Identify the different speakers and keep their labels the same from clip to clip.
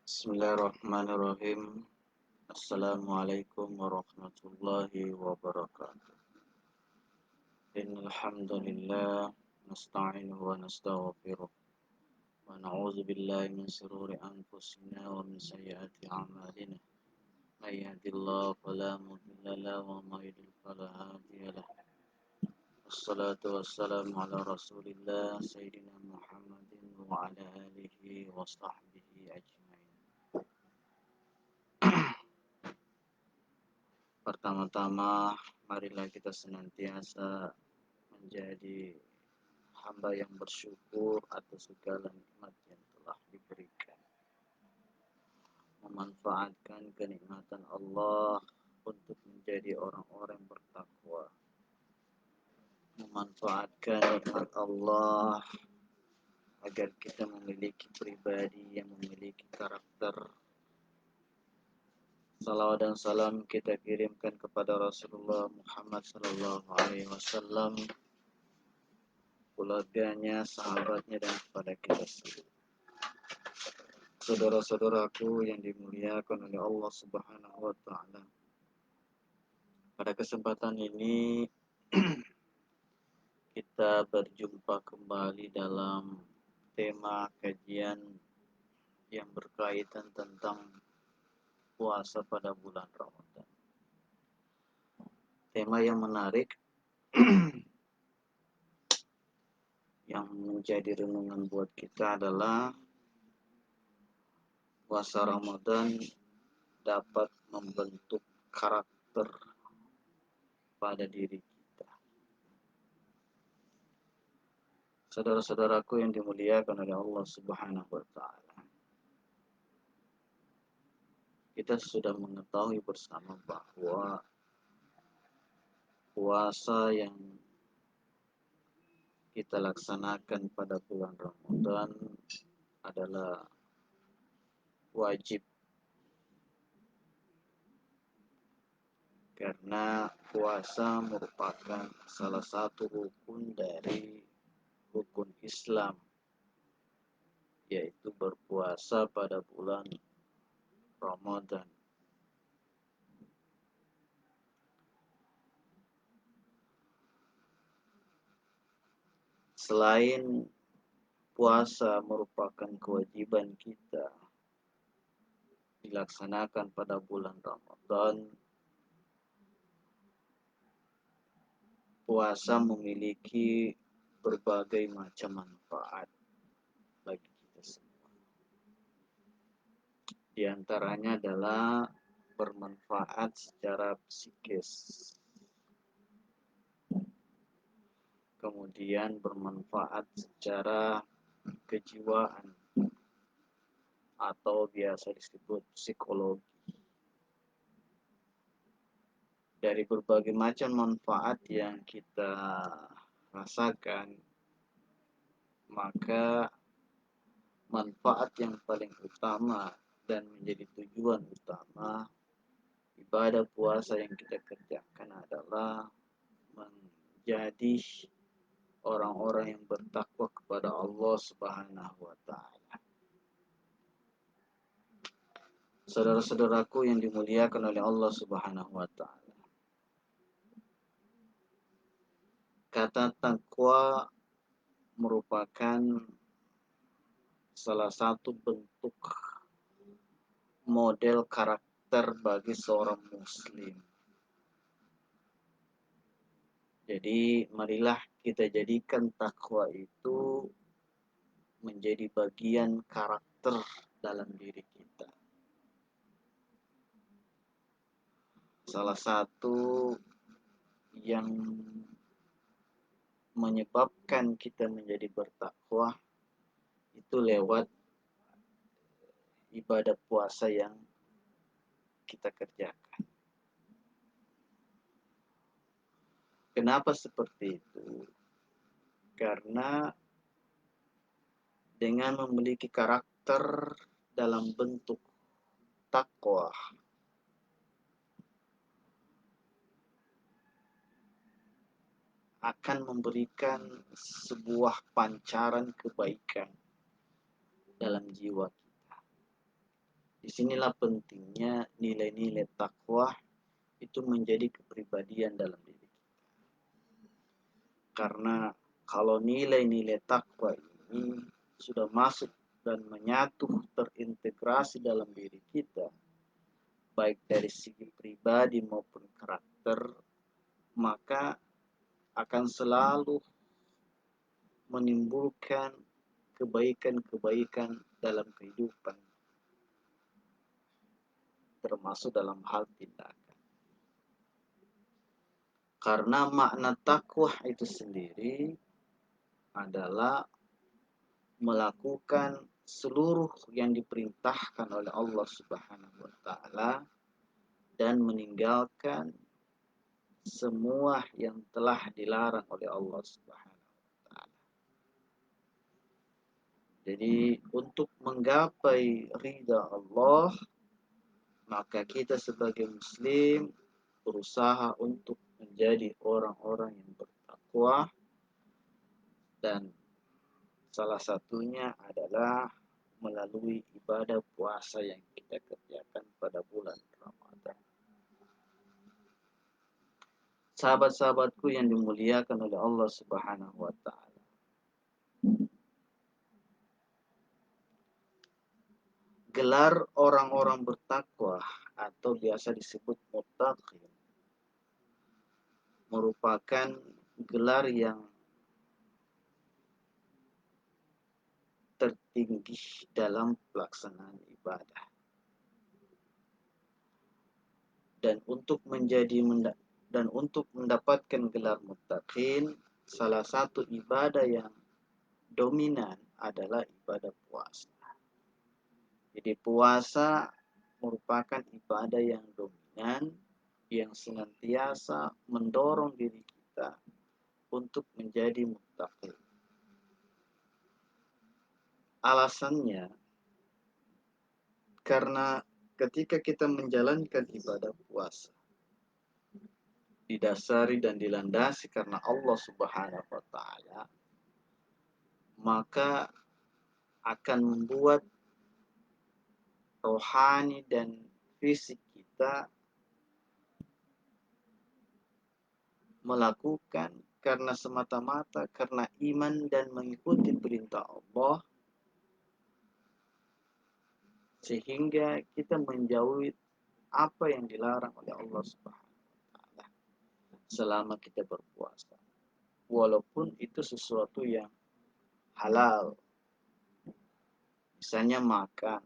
Speaker 1: Bismillahirrahmanirrahim. Assalamualaikum warahmatullahi wabarakatuh. Innal hamdalillah nasta'inuhu wa nastaghfiruh wa na'udzu billahi min shururi anfusina wa min sayyiati a'malina. May yahdihillahu fala mudilla lahu wa may yudlil fala hadiya lahu. Wassalatu wassalamu ala Rasulillah sayyidina Muhammadin wa ala alihi wa sahbihi ajmain. Pertama-tama, marilah kita senantiasa menjadi hamba yang bersyukur atas segala nikmat yang telah diberikan. Memanfaatkan kenikmatan Allah untuk menjadi orang-orang bertakwa. Memanfaatkan nikmat Allah agar kita memiliki pribadi yang memiliki karakter. Salawat dan salam kita kirimkan kepada Rasulullah Muhammad sallallahu alaihi wasallam, keluarganya, sahabatnya, dan kepada kita semua. Saudara-saudaraku yang dimuliakan oleh Allah Subhanahu wa taala. Pada kesempatan ini kita berjumpa kembali dalam tema kajian yang berkaitan tentang puasa pada bulan Ramadan. Tema yang menarik yang menjadi renungan buat kita adalah puasa Ramadan dapat membentuk karakter pada diri kita. Saudara-saudaraku yang dimuliakan oleh Allah Subhanahu wa taala. Kita sudah mengetahui bersama bahwa puasa yang kita laksanakan pada bulan Ramadan adalah wajib, karena puasa merupakan salah satu rukun dari rukun Islam, yaitu berpuasa pada bulan Ramadan. Selain puasa merupakan kewajiban kita dilaksanakan pada bulan Ramadan, puasa memiliki berbagai macam manfaat bagi kita semua. Di antaranya adalah bermanfaat secara psikis, kemudian bermanfaat secara kejiwaan atau biasa disebut psikologi. Dari berbagai macam manfaat yang kita rasakan, maka manfaat yang paling utama dan menjadi tujuan utama ibadah puasa yang kita kerjakan adalah menjadi orang-orang yang bertakwa kepada Allah Subhanahu wa taala. Saudara-saudaraku yang dimuliakan oleh Allah Subhanahu wa taala. Kata takwa merupakan salah satu bentuk model karakter bagi seorang muslim. Jadi marilah kita jadikan takwa itu menjadi bagian karakter dalam diri kita. Salah satu yang menyebabkan kita menjadi bertakwa itu lewat ibadah puasa yang kita kerjakan. Kenapa seperti itu? Karena dengan memiliki karakter dalam bentuk takwa, akan memberikan sebuah pancaran kebaikan dalam jiwa kita. Disinilah pentingnya nilai-nilai takwa itu menjadi kepribadian dalam diri kita. Karena kalau nilai-nilai takwa ini sudah masuk dan menyatu terintegrasi dalam diri kita, baik dari segi pribadi maupun karakter, maka akan selalu menimbulkan kebaikan-kebaikan dalam kehidupan, termasuk dalam hal tindakan. Karena makna takwa itu sendiri adalah melakukan seluruh yang diperintahkan oleh Allah Subhanahu wa taala dan meninggalkan semua yang telah dilarang oleh Allah Subhanahu wa taala. Jadi untuk menggapai ridha Allah, maka kita sebagai muslim berusaha untuk menjadi orang-orang yang bertakwa, dan salah satunya adalah melalui ibadah puasa yang kita kerjakan pada bulan Ramadan. Sahabat-sahabatku yang dimuliakan oleh Allah Subhanahu wa taala. Gelar orang-orang bertakwa atau biasa disebut muttaqin merupakan gelar yang tertinggi dalam pelaksanaan ibadah. Dan untuk mendapatkan gelar muttaqin, salah satu ibadah yang dominan adalah ibadah puasa. Jadi puasa merupakan ibadah yang dominan yang senantiasa mendorong diri kita untuk menjadi muttaqin. Alasannya karena ketika kita menjalankan ibadah puasa didasari dan dilandasi karena Allah Subhanahu wa taala, maka akan membuat rohani dan fisik kita melakukan karena semata-mata karena iman dan mengikuti perintah Allah, sehingga kita menjauhi apa yang dilarang oleh Allah Subhanahu wa taala selama kita berpuasa. Walaupun itu sesuatu yang halal. Misalnya makan,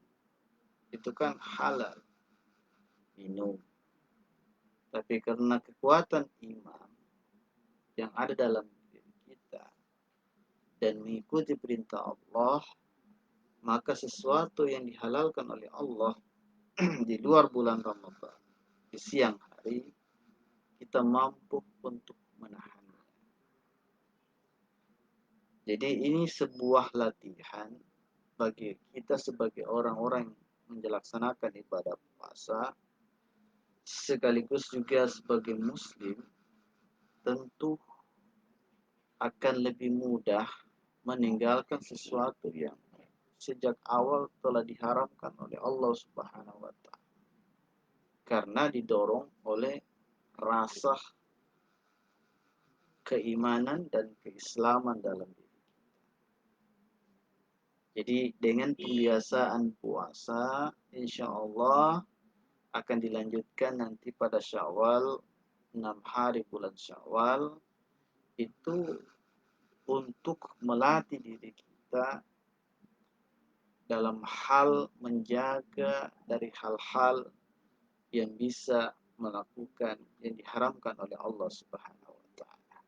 Speaker 1: itu kan halal. Minum. Tapi karena kekuatan iman yang ada dalam diri kita dan mengikuti perintah Allah, maka sesuatu yang dihalalkan oleh Allah di luar bulan Ramadan, di siang hari, kita mampu untuk menahannya. Jadi ini sebuah latihan bagi kita sebagai orang-orang yang menjelaksanakan ibadah puasa, sekaligus juga sebagai muslim, tentu akan lebih mudah meninggalkan sesuatu yang sejak awal telah diharamkan oleh Allah Subhanahu wa taala. Karena didorong oleh rasa keimanan dan keislaman dalam diri. Jadi dengan pembiasaan puasa, insya Allah akan dilanjutkan nanti pada Syawal, 6 hari bulan Syawal, itu untuk melatih diri kita dalam hal menjaga dari hal-hal yang bisa melakukan yang diharamkan oleh Allah Subhanahu wa taala.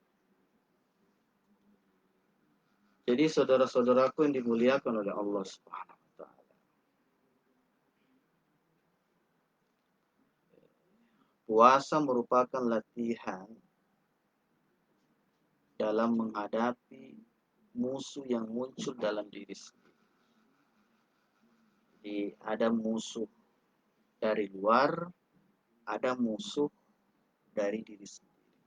Speaker 1: Jadi saudara-saudaraku yang dimuliakan oleh Allah Subhanahu wa taala, puasa merupakan latihan dalam menghadapi musuh yang muncul dalam diri sendiri. Jadi ada musuh dari luar, ada musuh dari diri sendiri.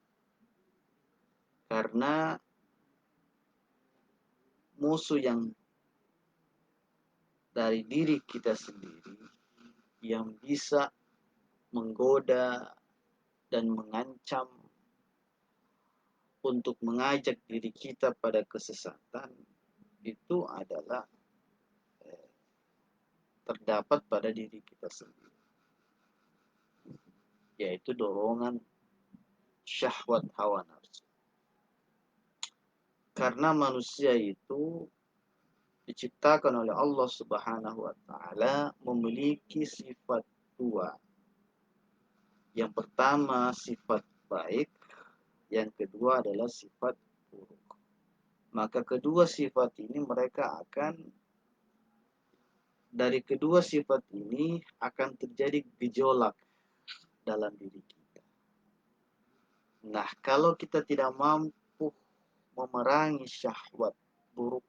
Speaker 1: Karena musuh yang dari diri kita sendiri yang bisa menggoda dan mengancam untuk mengajak diri kita pada kesesatan itu adalah terdapat pada diri kita sendiri, yaitu dorongan syahwat hawa nafsu. Karena manusia itu diciptakan oleh Allah Subhanahu wa taala memiliki sifat dua. Yang pertama sifat baik, yang kedua adalah sifat buruk. Maka kedua sifat ini dari kedua sifat ini akan terjadi gejolak dalam diri kita. Nah, kalau kita tidak mampu memerangi syahwat buruk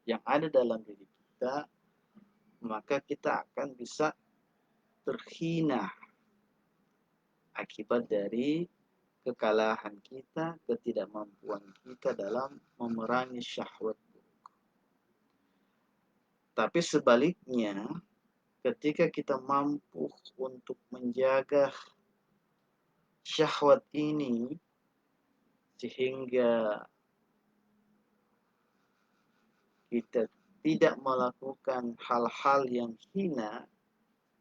Speaker 1: yang ada dalam diri kita, maka kita akan bisa terhina akibat dari kekalahan kita, ketidakmampuan kita dalam memerangi syahwat buruk. Tapi sebaliknya, ketika kita mampu untuk menjaga syahwat ini sehingga kita tidak melakukan hal-hal yang hina,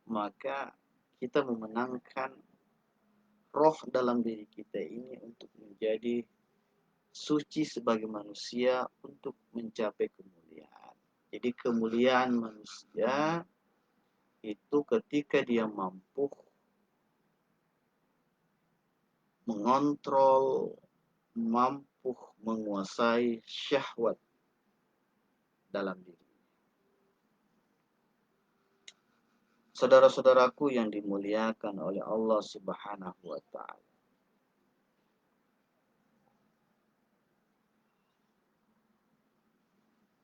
Speaker 1: maka kita memenangkan roh dalam diri kita ini untuk menjadi suci sebagai manusia untuk mencapai kemuliaan. Jadi kemuliaan manusia itu ketika dia mampu mengontrol, mampu menguasai syahwat dalam diri. Saudara-saudaraku yang dimuliakan oleh Allah Subhanahu wa taala.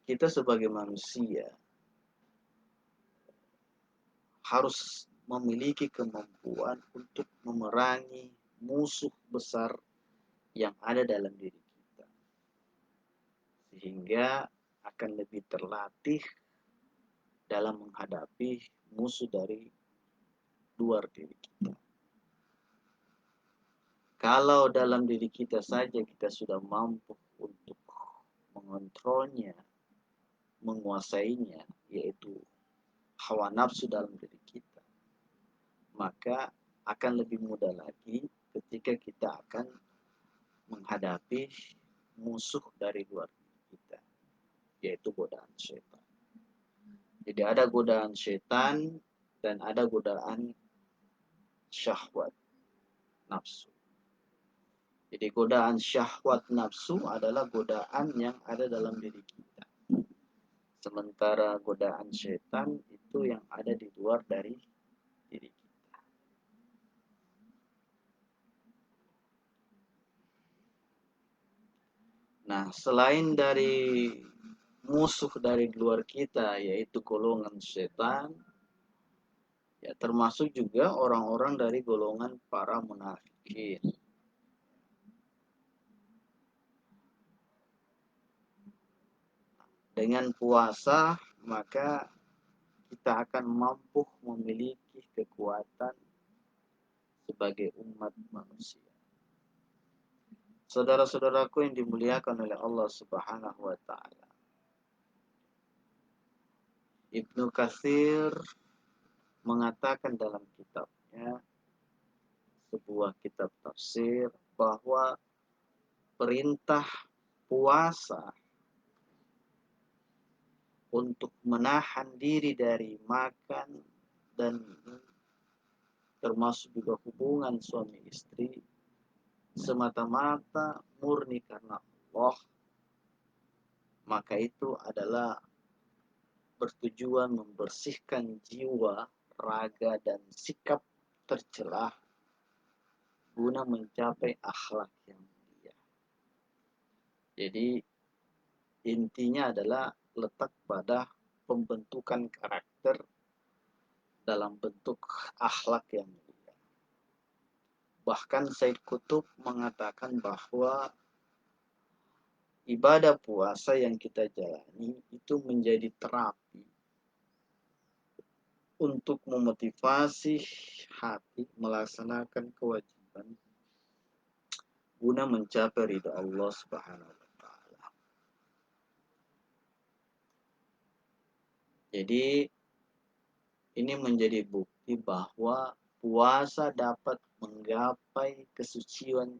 Speaker 1: Kita sebagai manusia harus memiliki kemampuan untuk memerangi musuh besar yang ada dalam diri kita. Sehingga akan lebih terlatih dalam menghadapi musuh dari luar diri kita. Kalau dalam diri kita saja kita sudah mampu untuk mengontrolnya, menguasainya, yaitu hawa nafsu dalam diri kita, maka akan lebih mudah lagi ketika kita akan menghadapi musuh dari luar diri kita, yaitu godaan syaitan. Jadi ada godaan syaitan dan ada godaan syahwat nafsu. Jadi godaan syahwat nafsu adalah godaan yang ada dalam diri kita. Sementara godaan syaitan itu yang ada di luar dari diri kita. Nah, selain dari musuh dari luar kita, yaitu golongan syaitan, ya termasuk juga orang-orang dari golongan para munafikin. Dengan puasa, maka kita akan mampu memiliki kekuatan sebagai umat manusia. Saudara-saudaraku yang dimuliakan oleh Allah Subhanahu wa taala. Ibnu Katsir mengatakan dalam kitabnya, sebuah kitab tafsir, bahwa perintah puasa untuk menahan diri dari makan dan termasuk juga hubungan suami istri semata-mata murni karena Allah, maka itu adalah bertujuan membersihkan jiwa, raga, dan sikap tercelah guna mencapai akhlak yang mulia. Jadi intinya adalah letak pada pembentukan karakter dalam bentuk akhlak yang mulia. Bahkan Said Qutb mengatakan bahwa ibadah puasa yang kita jalani itu menjadi terapi untuk memotivasi hati melaksanakan kewajiban guna mencapai ridha Allah Subhanahu wa taala. Jadi ini menjadi bukti bahwa puasa dapat menggapai kesucian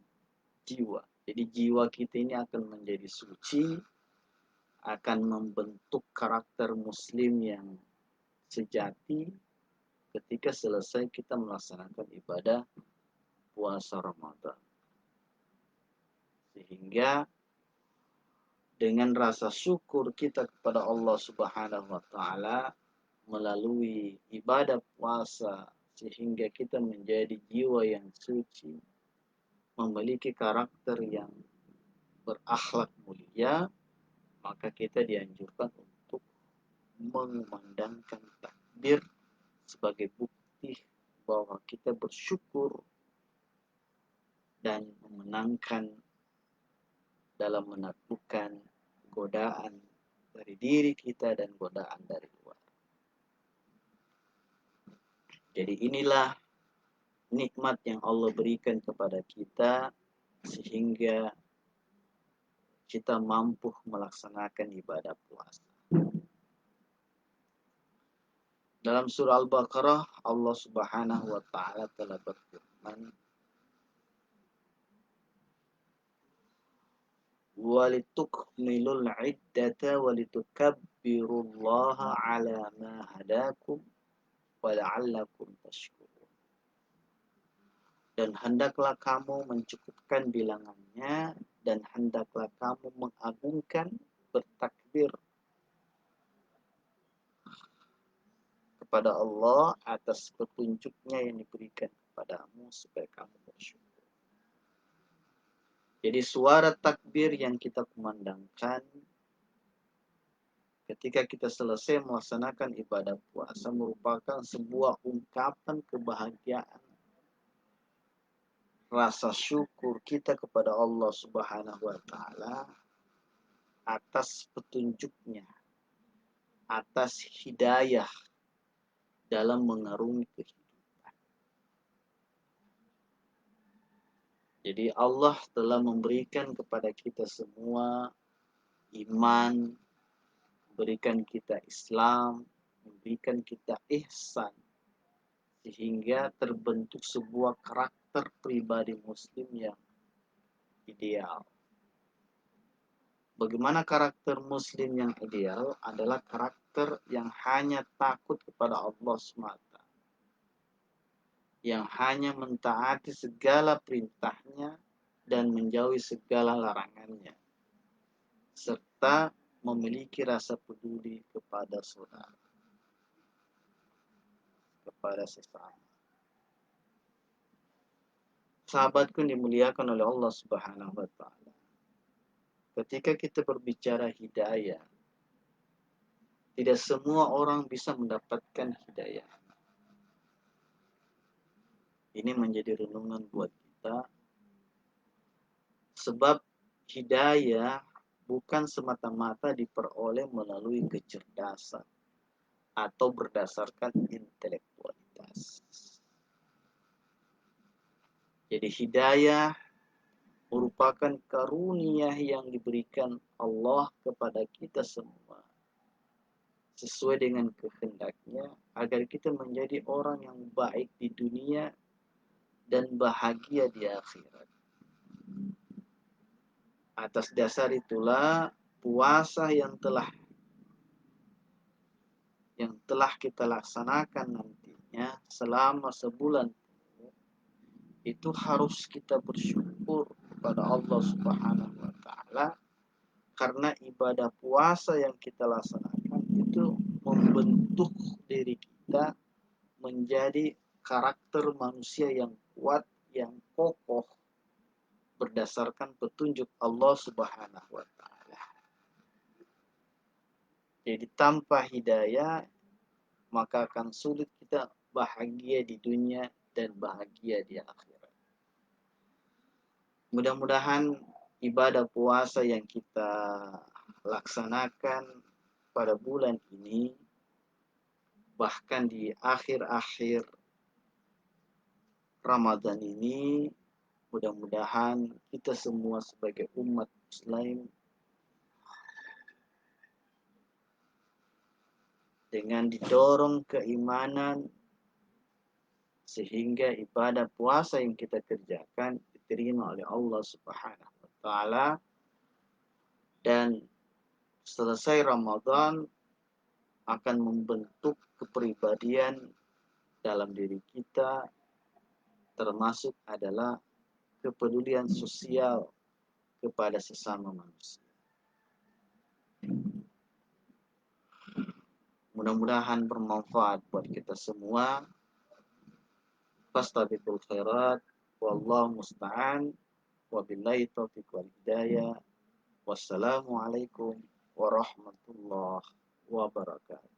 Speaker 1: jiwa. Jadi jiwa kita ini akan menjadi suci, akan membentuk karakter muslim yang sejati ketika selesai kita melaksanakan ibadah puasa Ramadan. Sehingga dengan rasa syukur kita kepada Allah Subhanahu wa taala melalui ibadah puasa sehingga kita menjadi jiwa yang suci, memiliki karakter yang berakhlak mulia, maka kita dianjurkan untuk mengumandangkan takbir sebagai bukti bahwa kita bersyukur dan memenangkan dalam menaklukkan godaan dari diri kita dan godaan dari luar. Jadi inilah nikmat yang Allah berikan kepada kita sehingga kita mampu melaksanakan ibadah puasa. Dalam surah Al-Baqarah Allah Subhanahu wa taala telah berfirman, "Walitukmilul 'iddata walitukabbirullaha 'ala ma hadakum wa la'allakum tashkurun." Dan hendaklah kamu mencukupkan bilangannya dan hendaklah kamu mengagungkan bertakbir kepada Allah atas petunjuknya yang diberikan kepadamu supaya kamu bersyukur. Jadi suara takbir yang kita kumandangkan ketika kita selesai melaksanakan ibadah puasa merupakan sebuah ungkapan kebahagiaan, rasa syukur kita kepada Allah Subhanahu wa taala atas petunjuknya, atas hidayah dalam mengarungi kehidupan. Jadi Allah telah memberikan kepada kita semua iman, memberikan kita Islam, memberikan kita ihsan, sehingga terbentuk sebuah karakter pribadi muslim yang ideal. Bagaimana karakter muslim yang ideal adalah karakter yang hanya takut kepada Allah semata, yang hanya mentaati segala perintahnya dan menjauhi segala larangannya, serta memiliki rasa peduli kepada saudara, kepada sesama. Sahabatku yang dimuliakan oleh Allah Subhanahu wa taala. Ketika kita berbicara hidayah, tidak semua orang bisa mendapatkan hidayah. Ini menjadi renungan buat kita. Sebab hidayah bukan semata-mata diperoleh melalui kecerdasan atau berdasarkan intelektualitas. Jadi hidayah merupakan karunia yang diberikan Allah kepada kita semua sesuai dengan kehendaknya agar kita menjadi orang yang baik di dunia dan bahagia di akhirat. Atas dasar itulah puasa yang telah kita laksanakan nantinya selama sebulan itu harus kita bersyukur kepada Allah Subhanahu wa taala karena ibadah puasa yang kita laksanakan itu membentuk diri kita menjadi karakter manusia yang kuat, yang kokoh berdasarkan petunjuk Allah Subhanahu wa taala. Jadi tanpa hidayah maka akan sulit kita bahagia di dunia dan bahagia di akhirat. Mudah-mudahan ibadah puasa yang kita laksanakan pada bulan ini bahkan di akhir-akhir Ramadan ini, mudah-mudahan kita semua sebagai umat Muslim dengan didorong keimanan sehingga ibadah puasa yang kita kerjakan diterima oleh Allah Subhanahu wa taala, dan selesai Ramadan akan membentuk kepribadian dalam diri kita, termasuk adalah kepedulian sosial kepada sesama manusia. Mudah-mudahan bermanfaat buat kita semua. Fastabiqul khairat, wallahu musta'an, wabillahi taufiq wal hidayah. Wassalamualaikum warahmatullahi wabarakatuh.